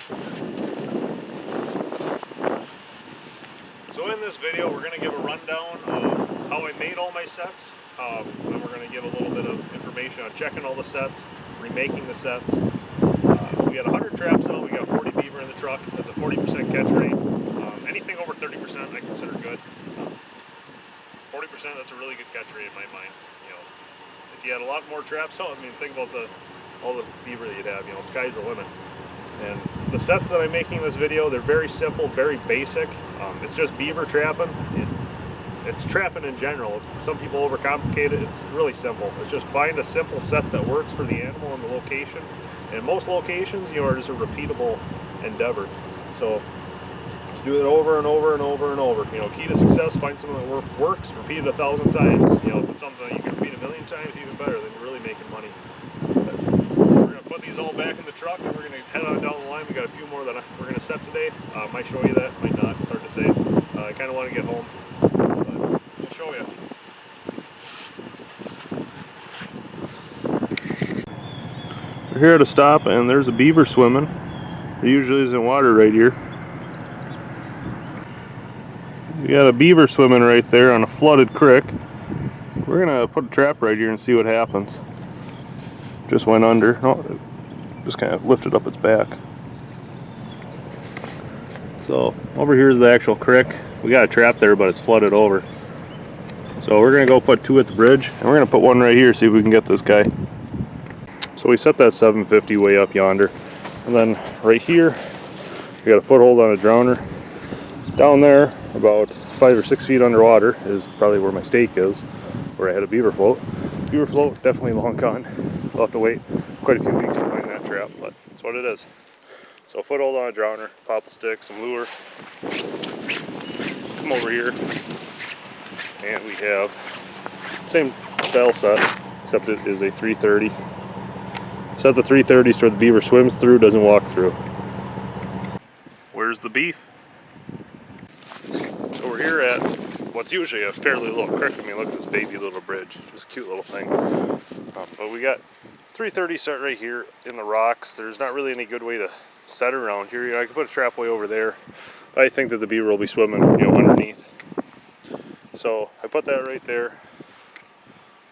So in this video, we're going to give a rundown of how I made all my sets. Then we're going to give a little bit of information on checking all the sets, remaking the sets. We got 100 traps out, we got 40 beaver in the truck. That's a 40% catch rate. Anything over 30% I consider good. 40%, that's a really good catch rate in my mind. You know, if you had a lot more traps out, I mean, think about all the beaver that you'd have. You know, sky's the limit. And the sets that I'm making in this video, they're very simple, very basic. It's just beaver trapping. It's trapping in general. Some people overcomplicate it. It's really simple. It's just find a simple set that works for the animal and the location. And most locations, you know, are just a repeatable endeavor. So just do it over and over and over and over. You know, key to success, find something that works, repeat it 1,000 times. You know, if it's something that you can repeat 1,000,000 times, even better, then you're really making money. But we're going to put these all back in the truck and we're going to head on down the line. We got a few more that we're going to set today. Might show you that, might not. It's hard to say. I kind of want to get home, but we'll show you. We're here at a stop and there's a beaver swimming. There usually isn't water right here. We got a beaver swimming right there on a flooded creek. We're gonna put a trap right here and see what happens. Just went under. Oh, just kind of lifted up its back. So over here is the actual creek. We got a trap there, but it's flooded over. So we're gonna go put 2 at the bridge, and we're gonna put 1 right here, see if we can get this guy. So we set that 750 way up yonder, and then right here we got a foothold on a drowner. Down there, about 5 or 6 feet underwater, is probably where my stake is, where I had a beaver float. Beaver float, definitely long gone. We'll have to wait quite a few weeks to find that trap, but that's what it is. So foothold on a drowner, popple stick, some lure. Come over here, and we have same style set, except it is a 330. Set the 330s so the beaver swims through, doesn't walk through. Where's the beef? So we're here at what's usually a fairly little creek. I mean, look at this baby little bridge. Just a cute little thing. But we got 330 set right here in the rocks. There's not really any good way to set around here. You know, I could put a trap way over there. I think that the beaver will be swimming, you know, underneath. So I put that right there.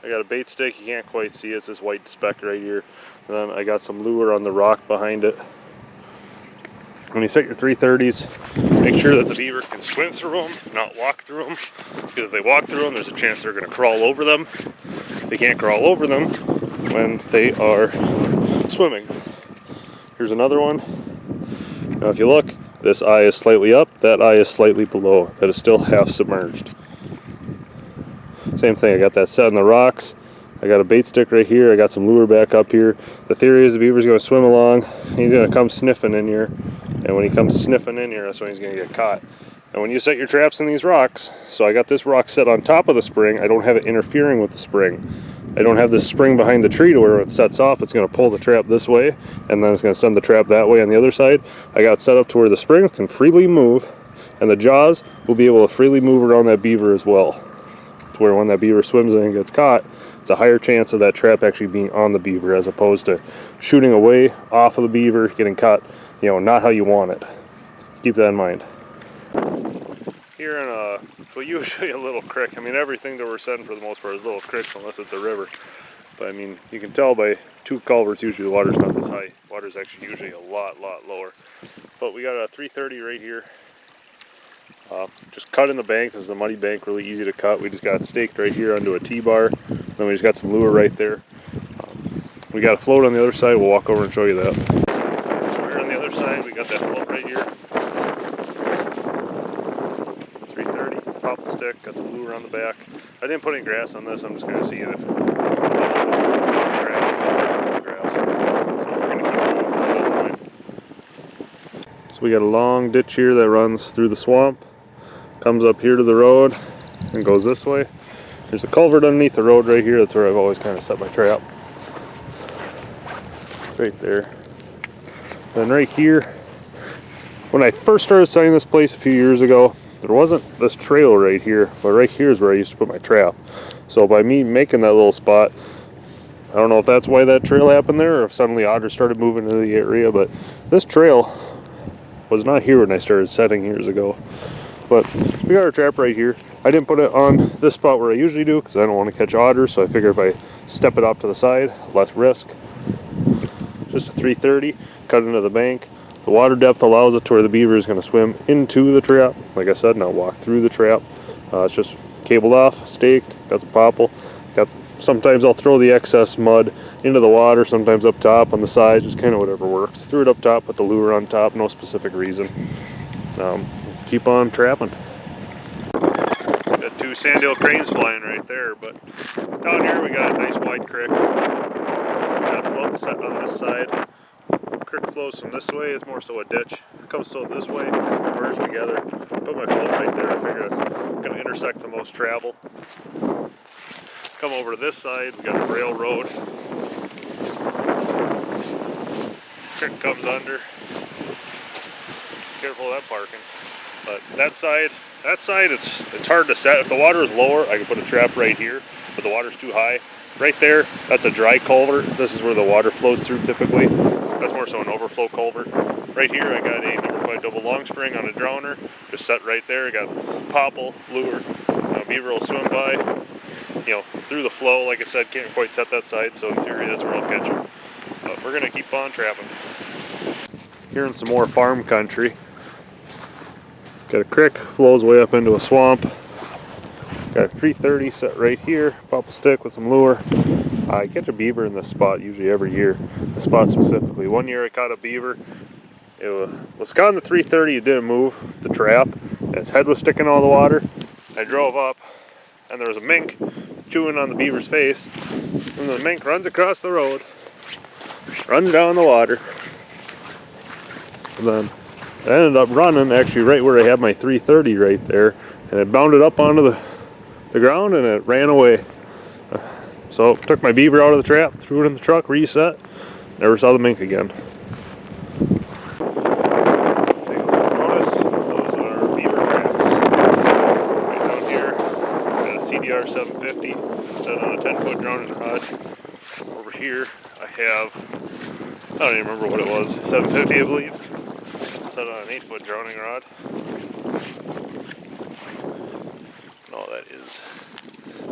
I got a bait stick. You can't quite see it. It's this white speck right here. And then I got some lure on the rock behind it. When you set your 330s, make sure that the beaver can swim through them, not walk through them. Because if they walk through them, there's a chance they're going to crawl over them. They can't crawl over them when they are swimming. Here's another one. Now if you look, this eye is slightly up, that eye is slightly below. That is still half submerged. Same thing, I got that set in the rocks. I got a bait stick right here. I got some lure back up here. The theory is the beaver's going to swim along. He's going to come sniffing in here. And when he comes sniffing in here, that's when he's going to get caught. And when you set your traps in these rocks, so I got this rock set on top of the spring. I don't have it interfering with the spring. I don't have this spring behind the tree to where it sets off, it's going to pull the trap this way, and then it's going to send the trap that way on the other side. I got it set up to where the springs can freely move, and the jaws will be able to freely move around that beaver as well. To where when that beaver swims in and gets caught, it's a higher chance of that trap actually being on the beaver as opposed to shooting away off of the beaver, getting caught, you know, not how you want it. Keep that in mind. Here in usually a little creek. I mean, everything that we're setting for the most part is little creeks unless it's a river. But I mean, you can tell by 2 culverts, usually the water's not this high. Water's actually usually a lot lower. But we got a 330 right here. Just cut in the bank. This is a muddy bank, really easy to cut. We just got it staked right here onto a T-bar. Then we just got some lure right there. We got a float on the other side. We'll walk over and show you that. So here on the other side, we got that float right here. 330, popple stick, got some lure on the back. I didn't put any grass on this. I'm just going to see if the grass is up the grass. So we're going to keep going. So we got a long ditch here that runs through the swamp. Comes up here to the road and goes this way. There's a culvert underneath the road right here. That's where I've always kind of set my trap. It's right there. Then right here, when I first started setting this place a few years ago, there wasn't this trail right here, but right here is where I used to put my trap. So by me making that little spot, I don't know if that's why that trail happened there or if suddenly otters started moving into the area, but this trail Was not here when I started setting years ago. But we got our trap right here. I didn't put it on this spot where I usually do because I don't want to catch otters, so I figured if I step it off to the side, less risk. Just a 330, cut into the bank. The water depth allows it to where the beaver is going to swim into the trap. Like I said, now walk through the trap. It's just cabled off, staked, got some popple. Sometimes I'll throw the excess mud into the water, sometimes up top on the sides, just kind of whatever works. Threw it up top, put the lure on top, no specific reason. Keep on trapping. Got two sandhill cranes flying right there, but down here we got a nice wide creek. Got a float set on this side. Creek flows from this way, it's more so a ditch. It comes so this way, merge together. Put my float right there, I figure it's going to intersect the most travel. Come over to this side, we got a railroad. Creek comes under. Careful of that parking. But that side it's hard to set. If the water is lower, I can put a trap right here, but the water's too high. Right there, that's a dry culvert. This is where the water flows through typically. That's more so an overflow culvert. Right here, I got a number 5 double long spring on a drowner, just set right there. I got some popple, lure. Beaver will swim by, through the flow. Like I said, can't quite set that side, so in theory, that's where I'll catch him. But we're gonna keep on trapping. Here in some more farm country. Got a creek, flows way up into a swamp. Got a 330 set right here, popple stick with some lure. I catch a beaver in this spot usually every year. This spot specifically. One year I caught a beaver. It was caught in the 330, it didn't move the trap. And its head was sticking out of the water. I drove up and there was a mink chewing on the beaver's face. And the mink runs across the road, runs down the water. And then I ended up running actually right where I had my 330 right there. And it bounded up onto the ground and it ran away. So took my beaver out of the trap, threw it in the truck, reset, never saw the mink again. Take a look, notice those are beaver traps. Right down here, got a CDR 750 set on a 10-foot drowning rod. Over here I have, I don't even remember what it was, 750 I believe, set on an 8-foot drowning rod. No, that is,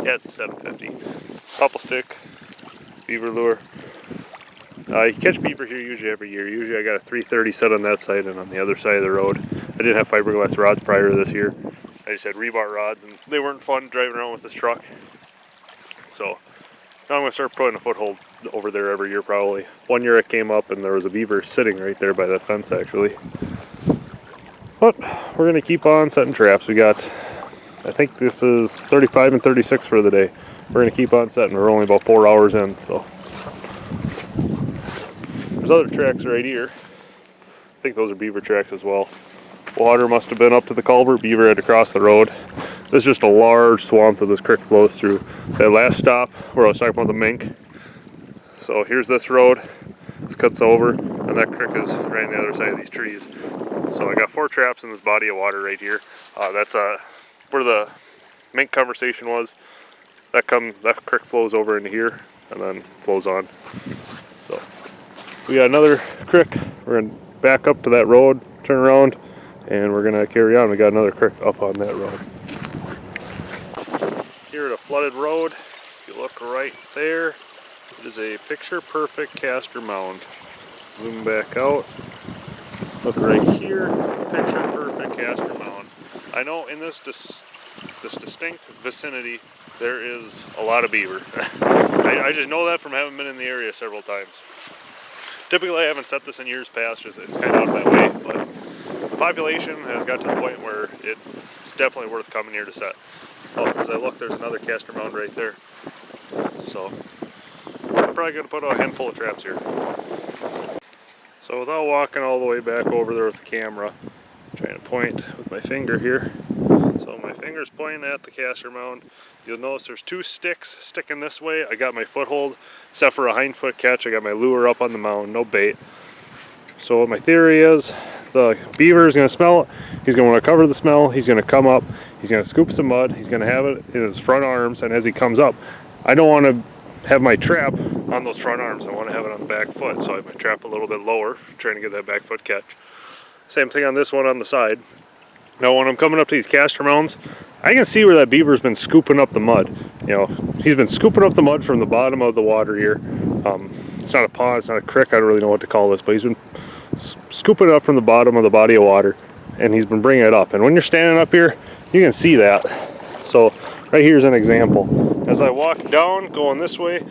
yeah, it's a 750. Popple stick, beaver lure. You catch beaver here usually every year. Usually I got a 330 set on that side and on the other side of the road. I didn't have fiberglass rods prior to this year. I just had rebar rods and they weren't fun driving around with this truck. So now I'm going to start putting a foothold over there every year probably. One year I came up and there was a beaver sitting right there by that fence actually. But we're going to keep on setting traps. We got, I think this is 35 and 36 for the day. We're going to keep on setting. We're only about 4 hours in, so. There's other tracks right here. I think those are beaver tracks as well. Water must have been up to the culvert. Beaver had to cross the road. This is just a large swamp that this creek flows through. That last stop where I was talking about the mink. So here's this road. This cuts over, and that creek is right on the other side of these trees. So I got 4 traps in this body of water right here. That's where the mink conversation was. That creek flows over into here and then flows on. So we got another creek. We're gonna back up to that road, turn around, and we're gonna carry on. We got another creek up on that road. Here at a flooded road, if you look right there, it is a picture-perfect castor mound. Zoom back out. Look right here, picture-perfect castor mound. I know in this distinct vicinity, there is a lot of beaver. I just know that from having been in the area several times. Typically I haven't set this in years past, just it's kind of out that way, but the population has got to the point where it's definitely worth coming here to set. Oh, as I look, there's another castor mound right there. So, I'm probably going to put a handful of traps here. So without walking all the way back over there with the camera, I'm trying to point with my finger here. So my finger's pointing at the castor mound. You'll notice there's 2 sticks sticking this way. I got my foothold, except for a hindfoot catch. I got my lure up on the mound, no bait. So what my theory is, the beaver is going to smell it. He's going to want to cover the smell. He's going to come up. He's going to scoop some mud. He's going to have it in his front arms. And as he comes up, I don't want to have my trap on those front arms. I want to have it on the back foot. So I have my trap a little bit lower, trying to get that back foot catch. Same thing on this one on the side. Now when I'm coming up to these caster mounds, I can see where that beaver's been scooping up the mud. You know, he's been scooping up the mud from the bottom of the water here. It's not a pond, it's not a creek, I don't really know what to call this, but he's been scooping it up from the bottom of the body of water, and he's been bringing it up. And when you're standing up here, you can see that. So right here's an example. As I walk down, going this way,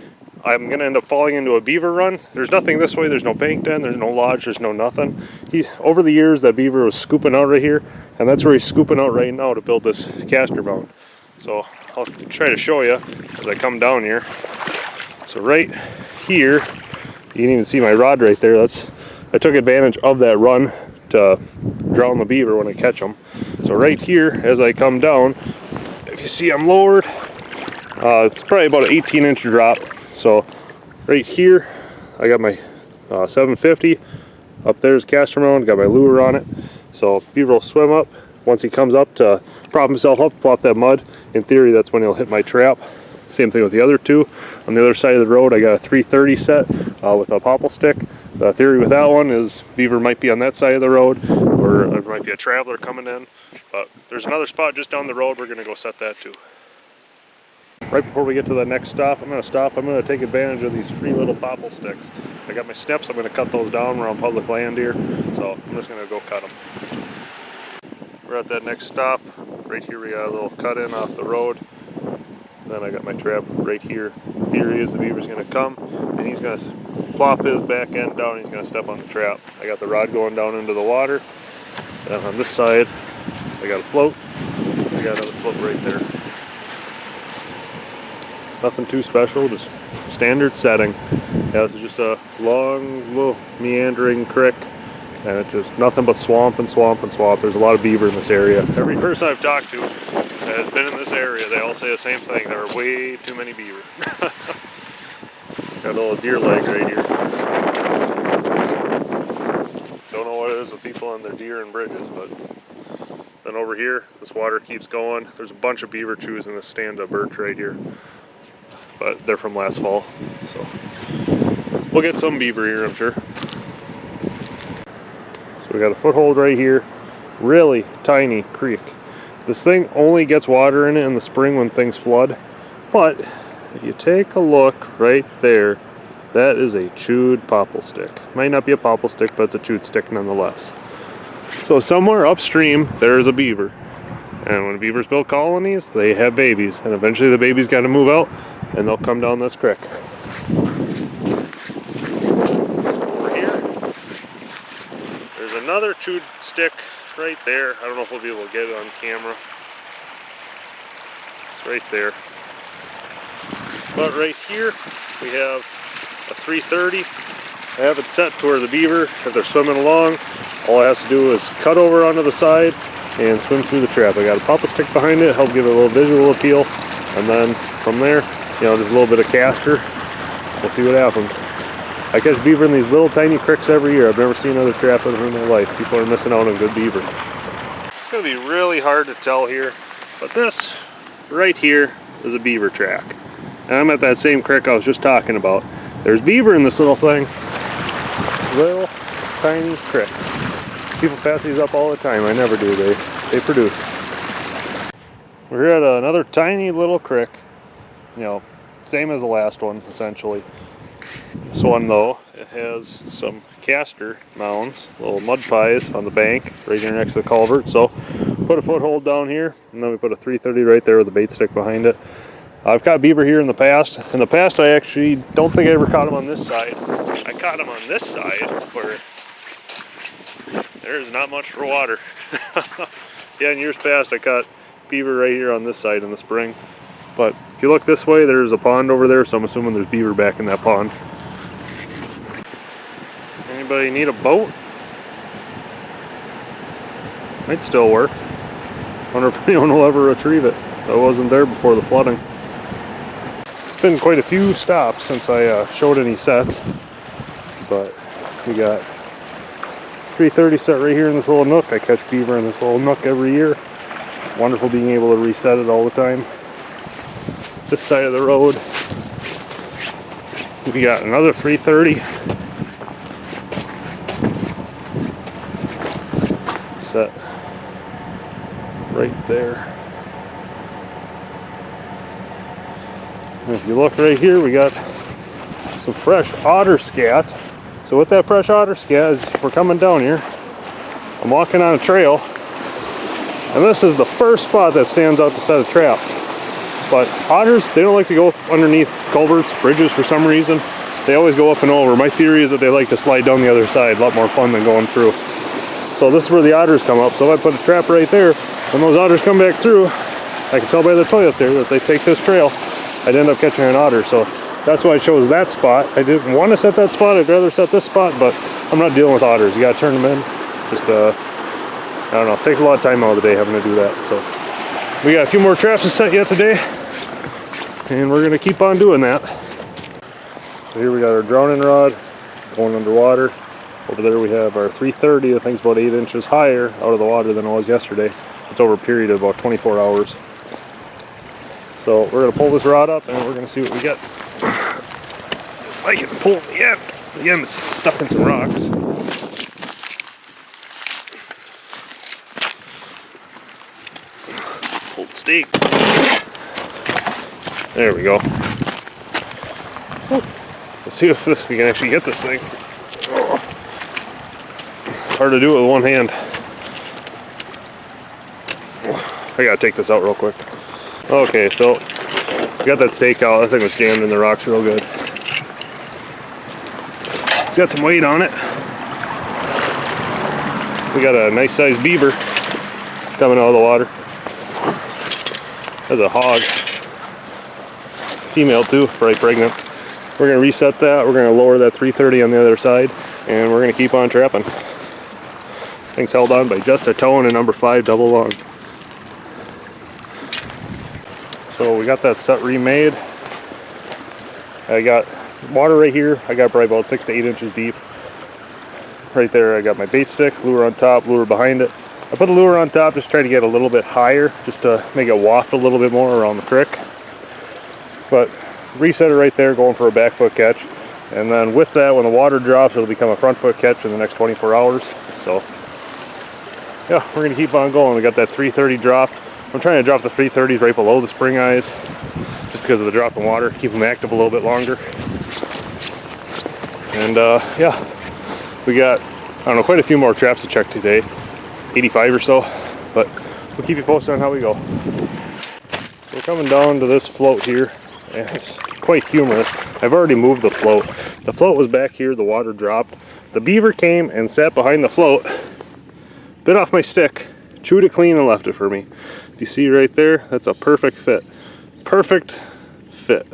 I'm gonna end up falling into a beaver run. There's nothing this way, there's no bank den, there's no lodge, there's no nothing. Over the years, that beaver was scooping out right here, and that's where he's scooping out right now to build this caster mound. So I'll try to show you as I come down here. So right here, you can even see my rod right there. I took advantage of that run to drown the beaver when I catch them. So right here, as I come down, if you see I'm lowered, it's probably about an 18-inch drop. So right here, I got my 750. Up there's caster mound, got my lure on it. So beaver will swim up. Once he comes up to prop himself up, plop that mud, in theory that's when he'll hit my trap. Same thing with the other two. On the other side of the road, I got a 330 set with a popple stick. The theory with that one is beaver might be on that side of the road, or there might be a traveler coming in. But there's another spot just down the road, we're gonna go set that too. Right before we get to the next stop, I'm gonna take advantage of these free little popple sticks. I got my snips, I'm gonna cut those down. We're on public land here, so I'm just gonna go cut them. We're at that next stop. Right here we got a little cut in off the road. Then I got my trap right here. The theory is the beaver's gonna come and he's gonna plop his back end down, he's gonna step on the trap. I got the rod going down into the water. And on this side, I got a float. I got another float right there. Nothing too special, just standard setting. Yeah, this is just a long, little meandering creek, and it's just nothing but swamp and swamp and swamp. There's a lot of beaver in this area. Every person I've talked to that has been in this area, they all say the same thing. There are way too many beaver. Got a little deer leg right here. Don't know what it is with people and their deer and bridges, but then over here, this water keeps going. There's a bunch of beaver chews in this stand of birch right here. But they're from last fall, so we'll get some beaver here, I'm sure. So we got a foothold right here, really tiny creek. This thing only gets water in it in the spring when things flood, but if you take a look right there, that is a chewed popple stick. Might not be a popple stick, but it's a chewed stick nonetheless. So somewhere upstream, there's a beaver. And when beavers build colonies, they have babies, and eventually the babies got to move out, and they'll come down this creek. Over here, there's another chewed stick right there. I don't know if we'll be able to get it on camera. It's right there. But right here, we have a 330. I have it set to where the beaver, if they're swimming along, all it has to do is cut over onto the side and swim through the trap. I got a popple stick behind it, help give it a little visual appeal, and then from there, you know, just a little bit of caster. We'll see what happens. I catch beaver in these little tiny creeks every year. I've never seen another trap in my life. People are missing out on good beaver. It's gonna be really hard to tell here, but this right here is a beaver track. And I'm at that same creek I was just talking about. There's beaver in this little thing. Little tiny creek. People pass these up all the time. I never do. They produce. We're here at another tiny little creek. You know, same as the last one, essentially. This one, though, it has some caster mounds, little mud pies on the bank, right here next to the culvert. So, put a foothold down here, and then we put a 330 right there with a bait stick behind it. I've caught beaver here in the past. In the past, I actually don't think I ever caught them on this side. I caught them on this side, where there's not much for water. Yeah, in years past, I caught beaver right here on this side in the spring. But if you look this way, there's a pond over there, so I'm assuming there's beaver back in that pond. Anybody need a boat? Might still work. Wonder if anyone will ever retrieve it. I wasn't there before the flooding. It's been quite a few stops since I showed any sets, but we got 330 set right here in this little nook. I catch beaver in this little nook every year. Wonderful being able to reset it all the time. This side of the road, we got another 330. set right there. And if you look right here, we got some fresh otter scat. So with that fresh otter scat, as we're coming down here, I'm walking on a trail, and this is the first spot that stands out to set a trap. But otters, they don't like to go underneath culverts, bridges for some reason. They always go up and over. My theory is that they like to slide down the other side, a lot more fun than going through. So this is where the otters come up. So if I put a trap right there, when those otters come back through, I can tell by the toilet there that they take this trail, I'd end up catching an otter. So that's why I chose that spot. I didn't want to set that spot. I'd rather set this spot, but I'm not dealing with otters. You gotta turn them in. Just, I don't know, it takes a lot of time out of the day having to do that. So we got a few more traps to set yet today, and we're gonna keep on doing that. So here we got our drowning rod going underwater. Over there we have our 330, I think it's about 8 inches higher out of the water than it was yesterday. It's over a period of about 24 hours. So we're gonna pull this rod up and we're gonna see what we get. If I can pull the end is stuck in some rocks. Hold the stake. There we go. Let's see if we can actually get this thing. It's hard to do it with one hand. I gotta take this out real quick. Okay, so we got that stake out. That thing was jammed in the rocks real good. It's got some weight on it. We got a nice sized beaver coming out of the water. That's a hog. Female too, probably pregnant. We're gonna reset that. We're gonna lower that 330 on the other side, and we're gonna keep on trapping. Thing's held on by just a toe and a number 5 double lung. So we got that set remade. I got water right here. I got probably about 6 to 8 inches deep. Right there I got my bait stick, lure on top, lure behind it. I put the lure on top, just trying to get a little bit higher, just to make it waft a little bit more around the creek. But reset it right there, going for a back foot catch. And then with that, when the water drops, it'll become a front foot catch in the next 24 hours. So yeah, we're gonna keep on going. We got that 330 dropped. I'm trying to drop the 330s right below the spring eyes, just because of the drop in water, keep them active a little bit longer. And yeah, we got, I don't know, quite a few more traps to check today, 85 or so, but we'll keep you posted on how we go. So we're coming down to this float here, and it's quite humorous. I've already moved the float. The float was back here, the water dropped. The beaver came and sat behind the float, bit off my stick, chewed it clean and left it for me. If you see right there, that's a perfect fit. Perfect fit.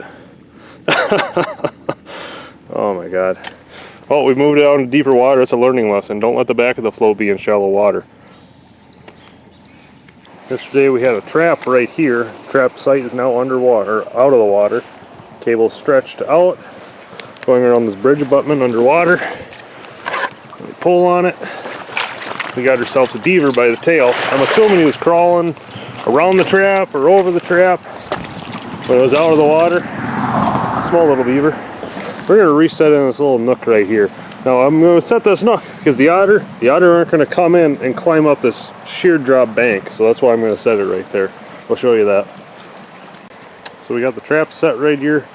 Oh my God. Oh, we moved it out into deeper water. It's a learning lesson. Don't let the back of the float be in shallow water. Yesterday we had a trap right here. Trap site is now underwater, out of the water. Cable stretched out, going around this bridge abutment underwater. We pull on it. We got ourselves a beaver by the tail. I'm assuming he was crawling around the trap or over the trap when it was out of the water. Small little beaver. We're going to reset in this little nook right here. Now I'm going to set this nook because the otter aren't going to come in and climb up this sheer drop bank. So that's why I'm going to set it right there. I'll show you that. So we got the trap set right here.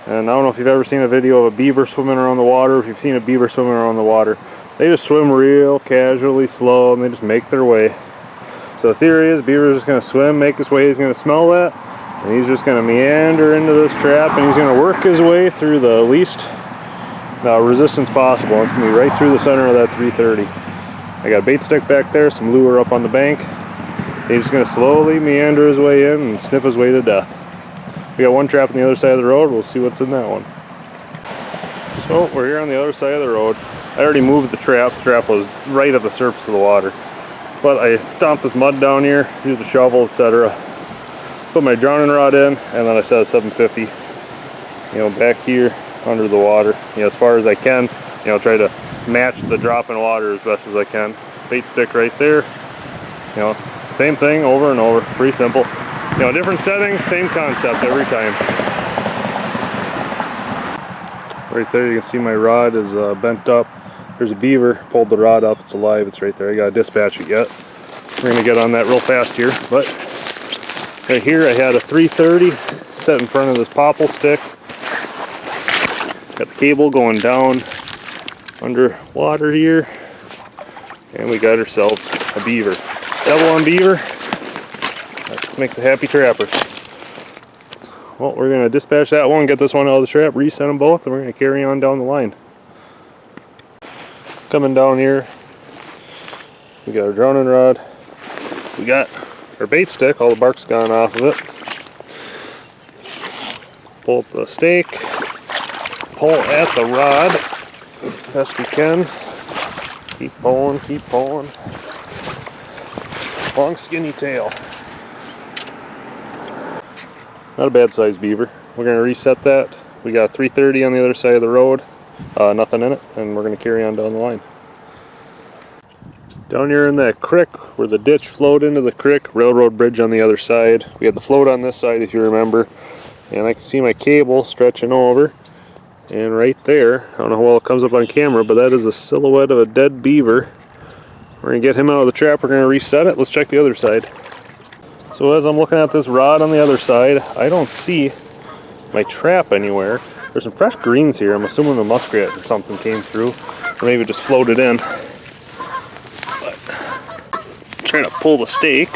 And I don't know if you've ever seen a video of a beaver swimming around the water. If you've seen a beaver swimming around the water, they just swim real casually, slow, and they just make their way. So the theory is beaver's just going to swim, make his way, he's going to smell that, and he's just going to meander into this trap, and he's going to work his way through the least resistance possible. It's going to be right through the center of that 330. I got a bait stick back there, some lure up on the bank. He's just going to slowly meander his way in and sniff his way to death. We got one trap on the other side of the road. We'll see what's in that one. So we're here on the other side of the road. I already moved the trap. The trap was right at the surface of the water. But I stomped this mud down here, used a shovel, etc. Put my drowning rod in, and then I set a 750, back here under the water, as far as I can, try to match the drop in water as best as I can. Bait stick right there, same thing over and over, pretty simple. Different settings, same concept every time. Right there you can see my rod is bent up. There's a beaver, pulled the rod up, it's alive, it's right there. I gotta dispatch it yet. We're gonna get on that real fast here, but right here I had a 330 set in front of this popple stick. Got the cable going down under water here, and we got ourselves a beaver. Double on beaver, that makes a happy trapper. Well, we're gonna dispatch that one, get this one out of the trap, reset them both, and we're gonna carry on down the line. Coming down here, we got our drowning rod, we got our bait stick, all the bark's gone off of it. Pull up the stake, pull at the rod best we can. Keep pulling, keep pulling. Long skinny tail. Not a bad sized beaver. We're going to reset that. We got 330 on the other side of the road, nothing in it, and we're going to carry on down the line. Down here in that creek where the ditch flowed into the creek, railroad bridge on the other side. We had the float on this side if you remember, and I can see my cable stretching over. And right there, I don't know how well it comes up on camera, but that is a silhouette of a dead beaver. We're going to get him out of the trap, we're going to reset it. Let's check the other side. So as I'm looking at this rod on the other side, I don't see my trap anywhere. There's some fresh greens here. I'm assuming a muskrat or something came through, or maybe just floated in. But I'm trying to pull the stake.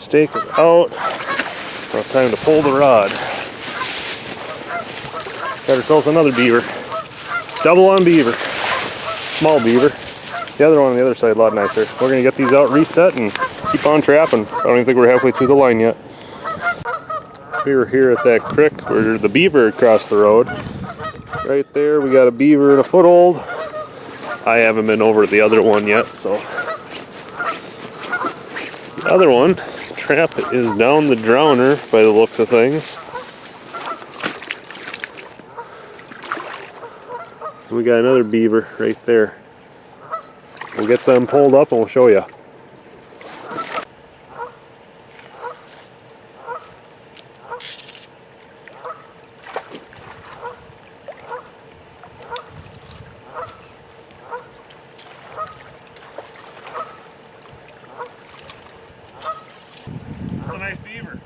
Stake is out. Now time to pull the rod. Got ourselves another beaver. Double on beaver. Small beaver. The other one on the other side a lot nicer. We're going to get these out, reset, and keep on trapping. I don't even think we're halfway through the line yet. We were here at that creek where the beaver crossed the road. Right there we got a beaver and a foothold. I haven't been over the other one yet, so. The other one, trap is down the drowner by the looks of things. We got another beaver right there. We'll get them pulled up and we'll show you. That's a nice beaver.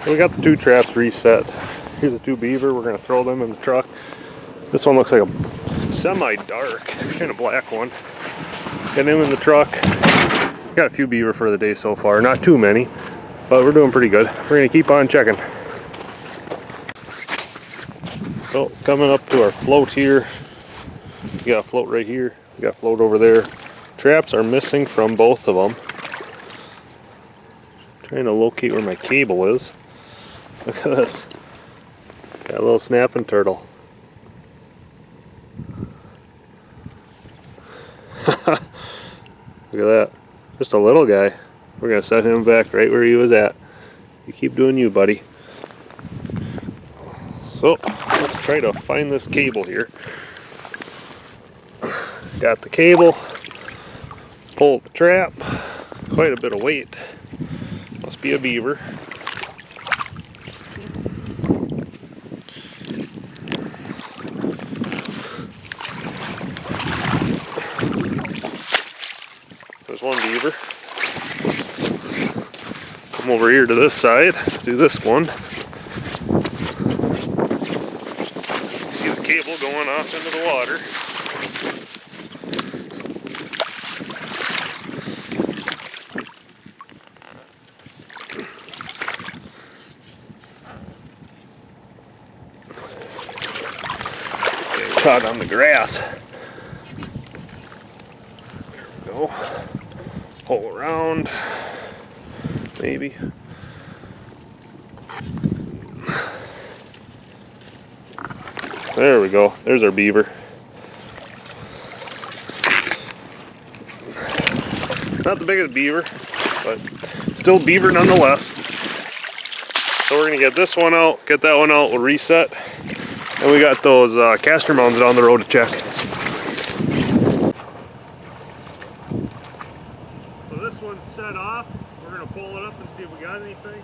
We got the two traps reset. Here's the two beaver. We're going to throw them in the truck. This one looks like a semi-dark, kind of black one. Get him in the truck. Got a few beaver for the day so far. Not too many, but we're doing pretty good. We're going to keep on checking. So coming up to our float here. We got a float right here. We got a float over there. Traps are missing from both of them. Trying to locate where my cable is. Look at this. Got a little snapping turtle. Look at that. Just a little guy. We're going to set him back right where he was at. You keep doing you, buddy. So, let's try to find this cable here. Got the cable. Pull the trap. Quite a bit of weight. Must be a beaver. There's one beaver. Come over here to this side, do this one. See the cable going off into the water. Getting caught on the grass. There we go. Pull around. Maybe. There we go. There's our beaver. Not the biggest beaver, but still beaver nonetheless. So we're gonna get this one out, get that one out, we'll reset. And we got those caster mounds down the road to check. So this one's set off. We're gonna pull it up and see if we got anything.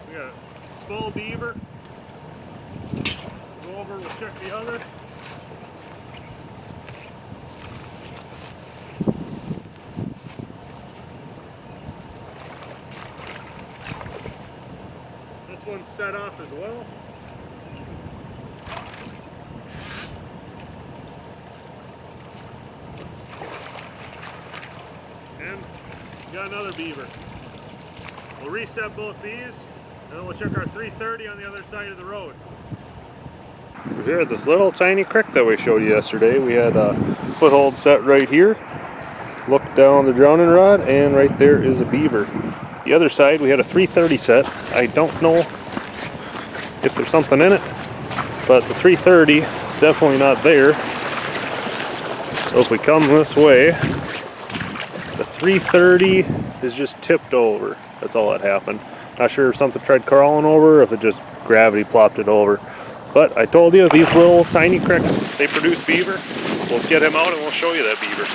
We got a small beaver. Go over, we'll check the other. This one's set off as well. And got another beaver. We'll reset both these, and then we'll check our 330 on the other side of the road. We're here at this little tiny creek that we showed you yesterday. We had a foothold set right here. Look down the drowning rod, and right there is a beaver. The other side, we had a 330 set. I don't know if there's something in it, but the 330 is definitely not there. So if we come this way, the 330 is just tipped over. That's all that happened. Not sure if something tried crawling over or if it just gravity plopped it over. But I told you, these little tiny creeks, they produce beaver. We'll get him out and we'll show you that beaver.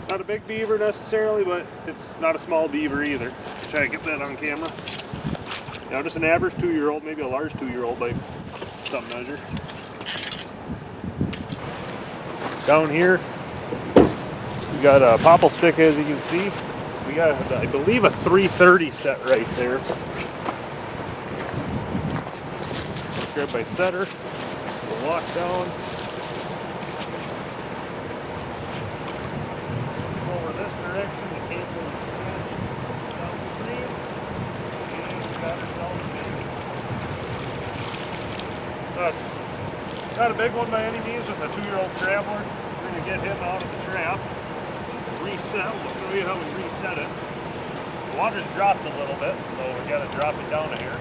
Not a big beaver necessarily, but it's not a small beaver either. Try to get that on camera. Now just an average 2-year-old, maybe a large 2-year-old by some measure. Down here, we got a popple stick, as you can see. We got, I believe, a 330 set right there. Grabbed by setter. We'll walk down. Over this direction, the cable is downstream. And we got ourselves a beaver. Not a big one by any means, just a 2-year-old traveler. We're going to get him out of the trap. Reset. We'll show you how we reset it. The water's dropped a little bit, so we got to drop it down to here.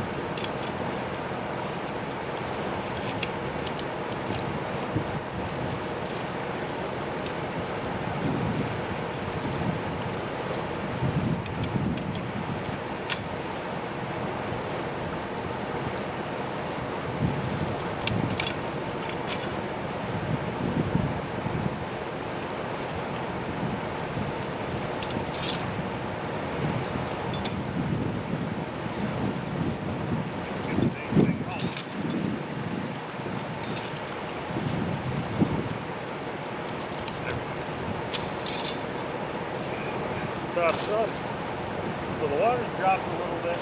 Drops up. So the water's dropped a little bit.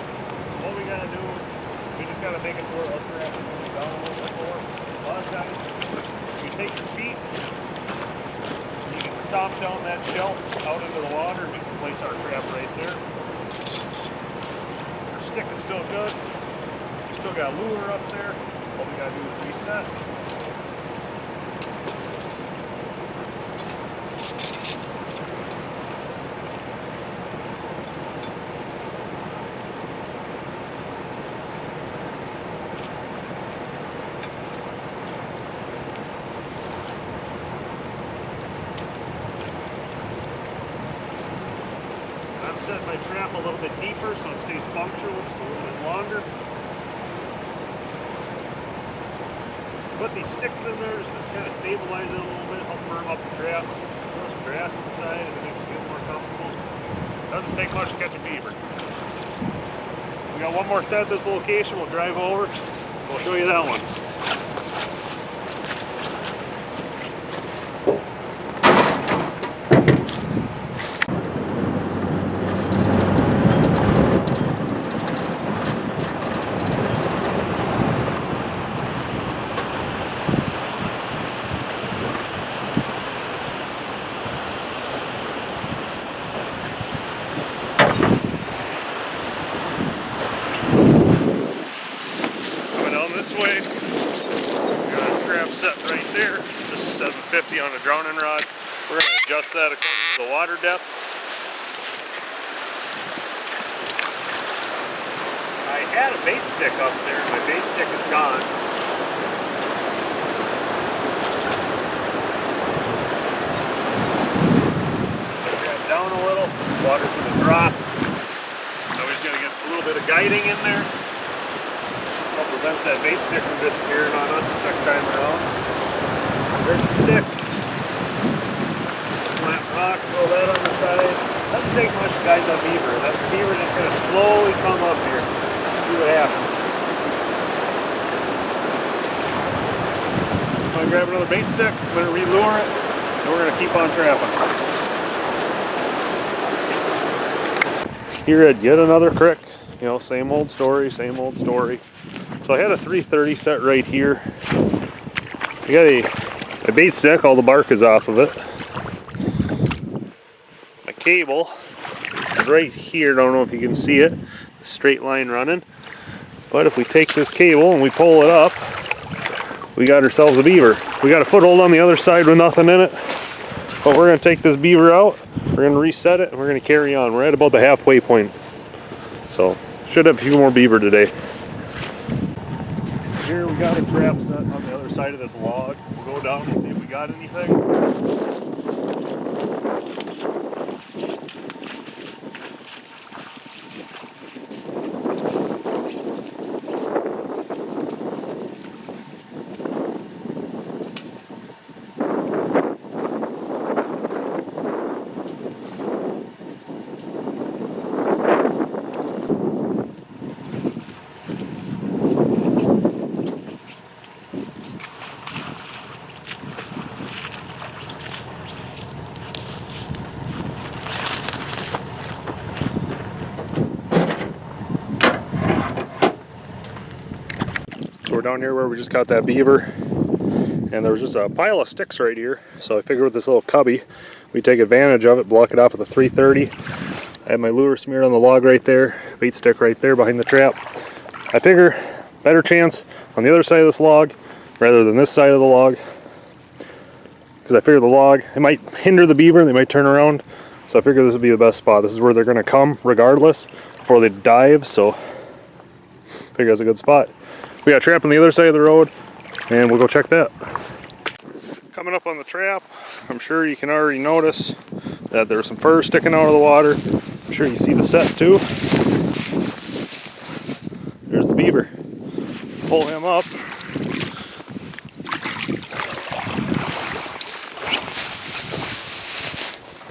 What we gotta do is we just gotta make it to where our trap is moving down a little bit more. A lot of times you take your feet, you can stomp down that shelf out into the water, and we can place our trap right there. We're stick is still good. We still got lure up there. All we gotta do is reset. I'm setting my trap a little bit deeper so it stays functional just a little bit longer. Put these sticks in there just to kind of stabilize it a little bit, help firm up the trap. Throw some grass on the side and it makes it feel more comfortable. Doesn't take much to catch a beaver. We got one more set at this location. We'll drive over. We'll show you that one. This way, we got a trap set right there, just 750 on a drowning rod. We're going to adjust that according to the water depth. I had a bait stick up there, my bait stick is gone. Drop down a little, water's going to drop. So we're just going to get a little bit of guiding in there. Help prevent that bait stick from disappearing on us next time around. There's a stick. Flat rock, throw that on the side. Doesn't take much to guide that beaver. That beaver just going to slowly come up here. See what happens. I'm going to grab another bait stick, I'm going to re-lure it, and we're going to keep on trapping. Here at yet another creek. You know, same old story, same old story. So I had a 330 set right here. I got a bait stick, all the bark is off of it. My cable is right here, don't know if you can see it, a straight line running. But if we take this cable and we pull it up, we got ourselves a beaver. We got a foothold on the other side with nothing in it. But we're gonna take this beaver out, we're gonna reset it, and we're gonna carry on. We're at about the halfway point. So, should have a few more beaver today. Here we got a trap set on the other side of this log. We'll go down and see if we got anything. We're down here where we just caught that beaver, and there was just a pile of sticks right here, so I figured with this little cubby we take advantage of it, block it off with a 330. I have my lure smeared on the log right there, bait stick right there behind the trap. I figure better chance on the other side of this log rather than this side of the log, because I figure the log, it might hinder the beaver, they might turn around, so I figure this would be the best spot. This is where they're going to come regardless before they dive, so I figure it's a good spot. We got a trap on the other side of the road, and we'll go check that. Coming up on the trap, I'm sure you can already notice that there's some fur sticking out of the water. I'm sure you see the set too. There's the beaver. Pull him up.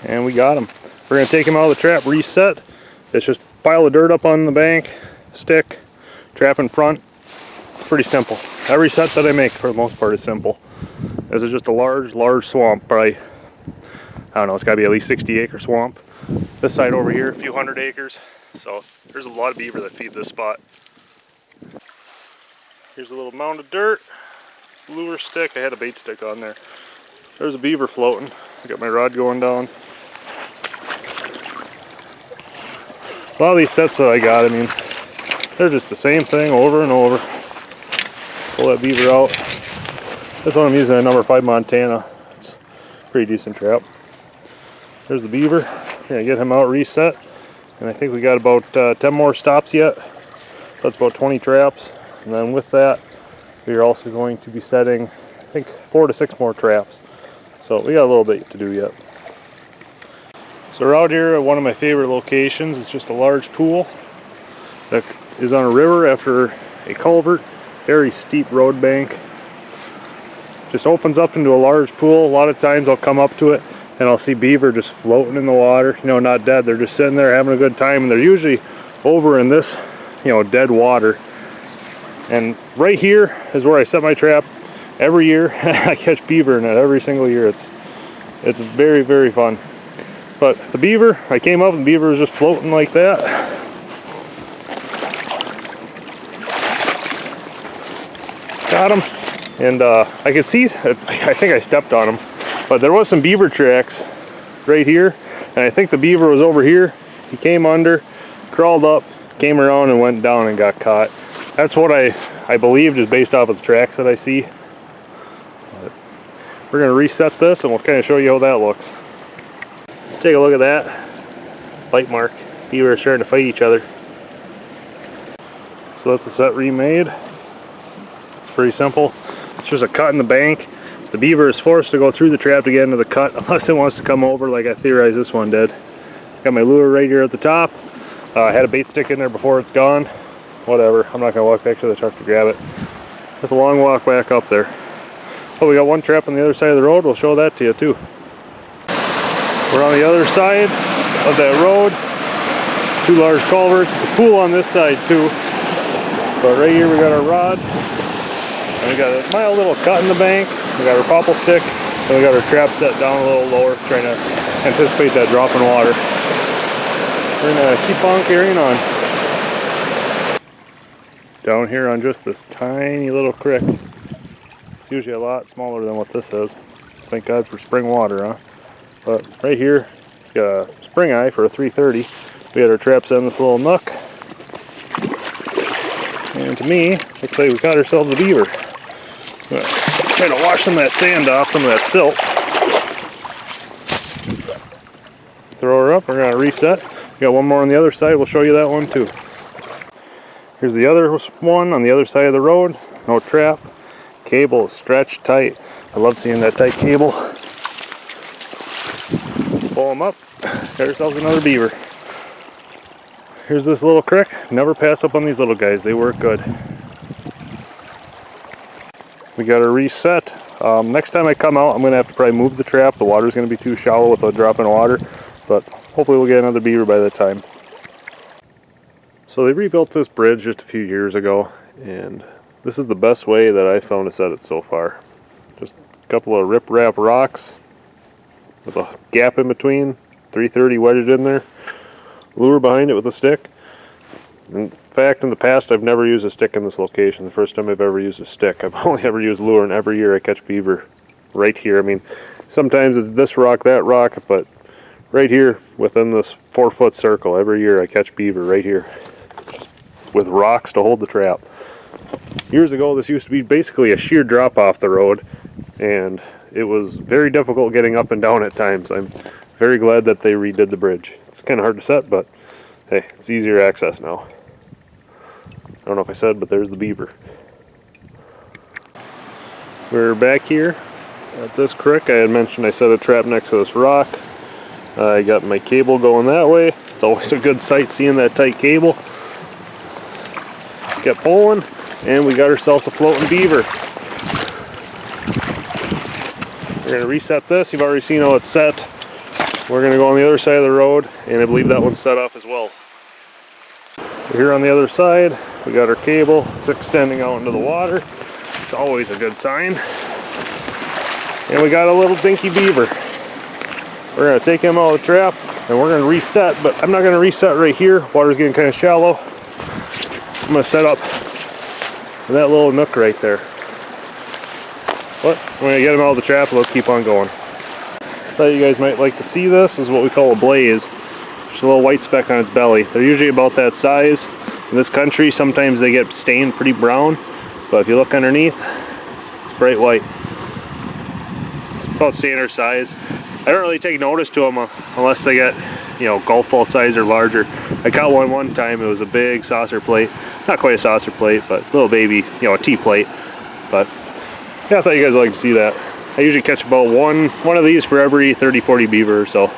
And we got him. We're going to take him out of the trap, reset. It's just a pile of dirt up on the bank, stick, trap in front. Pretty simple. Every set that I make for the most part is simple. This is just a large swamp, probably, I don't know, it's got to be at least 60-acre swamp. This side over here, a few hundred acres. So there's a lot of beaver that feed this spot. Here's a little mound of dirt, lure stick. I had a bait stick on there. There's a beaver floating. I got my rod going down. A lot of these sets that I got, I mean, They're just the same thing over and over. Pull that beaver out. This one I'm using a number 5 Montana. It's a pretty decent trap. There's the beaver. Gonna get him out, reset. And I think we got about 10 more stops yet. That's about 20 traps. And then with that, we are also going to be setting, I think, 4 to 6 more traps. So we got a little bit to do yet. So we're out here at one of my favorite locations. It's just a large pool that is on a river after a culvert. Very steep road bank. Just opens up into a large pool. A lot of times I'll come up to it and I'll see beaver just floating in the water. You know, not dead. They're just sitting there having a good time, and they're usually over in this, you know, dead water. And right here is where I set my trap every year. I catch beaver in it every single year. It's very, very fun. But the beaver, I came up and the beaver was just floating like that. Got him. And I could see, I think I stepped on him, but there was some beaver tracks right here. And I think the beaver was over here. He came under, crawled up, came around and went down and got caught. That's what I believe, just based off of the tracks that I see. But we're gonna reset this and we'll kind of show you how that looks. Take a look at that bite mark. Beaver are starting to fight each other. So that's the set remade. Pretty simple. It's just a cut in the bank. The beaver is forced to go through the trap to get into the cut unless it wants to come over like I theorized this one did. Got my lure right here at the top. I had a bait stick in there before it's gone. Whatever, I'm not gonna walk back to the truck to grab it. It's a long walk back up there. Oh, we got one trap on the other side of the road. We'll show that to you too. We're on the other side of that road. 2 large culverts. It's a pool on this side too. But right here we got our rod. And we got a mild little cut in the bank. We got our popple stick. And we got our trap set down a little lower, trying to anticipate that drop in water. We're gonna keep on carrying on. Down here on just this tiny little creek. It's usually a lot smaller than what this is. Thank God for spring water, huh? But right here, got a spring eye for a 330. We got our traps in this little nook. And to me, looks like we caught ourselves a beaver. Trying to wash some of that sand off, some of that silt. Throw her up, we're gonna reset. We got one more on the other side, we'll show you that one too. Here's the other one on the other side of the road. No trap. Cable is stretched tight. I love seeing that tight cable. Pull them up. Got ourselves another beaver. Here's this little creek. Never pass up on these little guys. They work good. We got to reset. Next time I come out, I'm going to have to probably move the trap. The water's going to be too shallow with a drop in water. But hopefully we'll get another beaver by that time. So they rebuilt this bridge just a few years ago, and this is the best way that I found to set it so far. Just a couple of rip-rap rocks with a gap in between, 330 wedged in there, lure behind it with a stick. In fact, in the past I've never used a stick in this location. The first time I've ever used a stick. I've only ever used lure, and every year I catch beaver right here. I mean, sometimes it's this rock, that rock, but right here within this 4-foot circle, every year I catch beaver right here, with rocks to hold the trap. Years ago, this used to be basically a sheer drop off the road, and it was very difficult getting up and down at times. I'm very glad that they redid the bridge. It's kind of hard to set, but hey, it's easier access now. I don't know if I said, but there's the beaver. We're back here at this creek. I had mentioned I set a trap next to this rock. I got my cable going that way. It's always a good sight seeing that tight cable. Kept pulling, and we got ourselves a floating beaver. We're going to reset this. You've already seen how it's set. We're going to go on the other side of the road, and I believe that one's set off as well. We're here on the other side. We got our cable. It's extending out into the water. It's always a good sign. And we got a little dinky beaver. We're going to take him out of the trap, and we're going to reset, but I'm not going to reset right here. Water's getting kind of shallow. I'm going to set up in that little nook right there. But we're going to get him out of the trap, and let's keep on going. Thought you guys might like to see this. This is what we call a blaze. Just a little white speck on its belly. They're usually about that size. In this country, sometimes they get stained pretty brown, but if you look underneath, it's bright white. It's about standard size. I don't really take notice to them unless they get, you know, golf ball size or larger. I caught one time, it was a big saucer plate. Not quite a saucer plate, but a little baby, you know, a T-plate. But yeah, I thought you guys would like to see that. I usually catch about one of these for every 30-40 beaver or so.